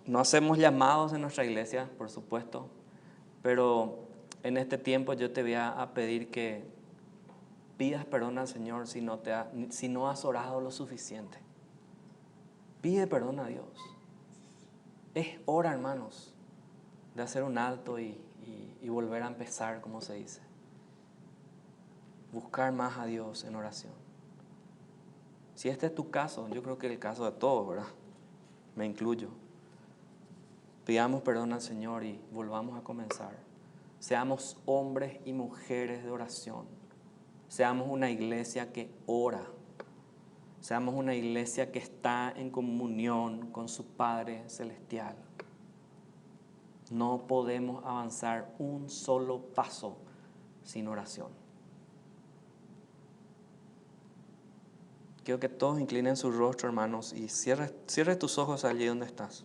No hacemos llamados en nuestra iglesia, por supuesto, pero en este tiempo yo te voy a pedir que pidas perdón al Señor si no has orado lo suficiente. Pide perdón a Dios. Es hora, hermanos, de hacer un alto y volver a empezar, como se dice. Buscar más a Dios en oración. Si este es tu caso, yo creo que es el caso de todos, ¿verdad? Me incluyo. Pidamos perdón al Señor y volvamos a comenzar. Seamos hombres y mujeres de oración. Seamos una iglesia que ora. Seamos una iglesia que está en comunión con su Padre Celestial. No podemos avanzar un solo paso sin oración. Quiero que todos inclinen su rostro, hermanos, y cierre tus ojos allí donde estás.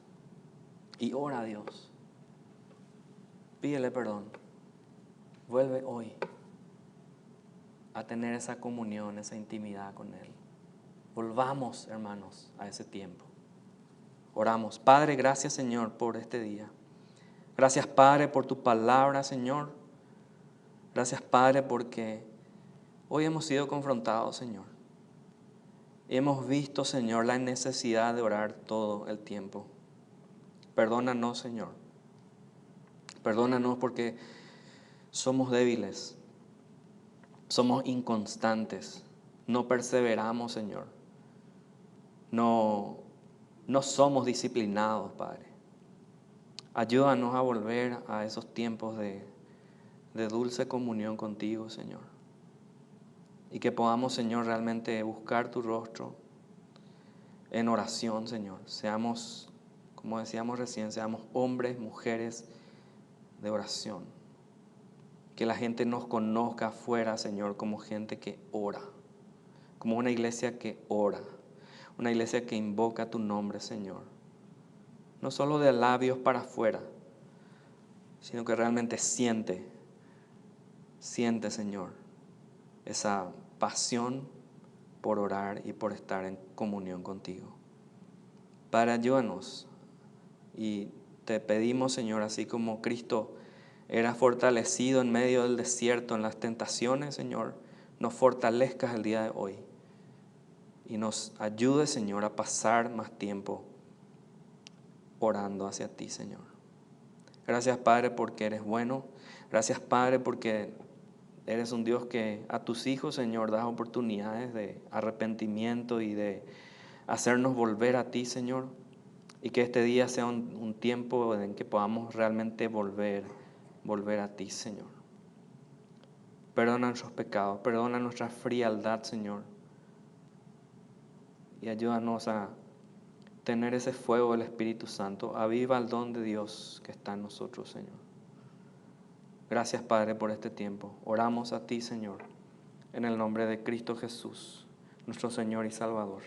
Y ora a Dios. Pídele perdón. Vuelve hoy a tener esa comunión, esa intimidad con Él. Volvamos, hermanos, a ese tiempo. Oramos. Padre, gracias, Señor, por este día. Gracias, Padre, por tu palabra, Señor. Gracias, Padre, porque hoy hemos sido confrontados, Señor. Y hemos visto, Señor, la necesidad de orar todo el tiempo. Perdónanos, Señor. Perdónanos porque somos débiles. Somos inconstantes. No perseveramos, Señor. No somos disciplinados, Padre. Ayúdanos a volver a esos tiempos de dulce comunión contigo, Señor. Y que podamos, Señor, realmente buscar tu rostro en oración, Señor. Seamos, como decíamos recién, seamos hombres, mujeres de oración. Que la gente nos conozca afuera, Señor, como gente que ora. Como una iglesia que ora. Una iglesia que invoca tu nombre, Señor. No solo de labios para afuera, sino que realmente siente, Señor, esa pasión por orar y por estar en comunión contigo. Padre, ayúdanos y te pedimos, Señor, así como Cristo era fortalecido en medio del desierto, en las tentaciones, Señor, nos fortalezcas el día de hoy y nos ayudes, Señor, a pasar más tiempo orando hacia ti, Señor. Gracias, Padre, porque eres bueno. Gracias, Padre, porque eres un Dios que a tus hijos, Señor, das oportunidades de arrepentimiento y de hacernos volver a ti, Señor. Y que este día sea un tiempo en que podamos realmente volver a ti, Señor. Perdona nuestros pecados, perdona nuestra frialdad, Señor. Y ayúdanos a tener ese fuego del Espíritu Santo. Aviva el don de Dios que está en nosotros, Señor. Gracias, Padre, por este tiempo. Oramos a ti, Señor, en el nombre de Cristo Jesús, nuestro Señor y Salvador.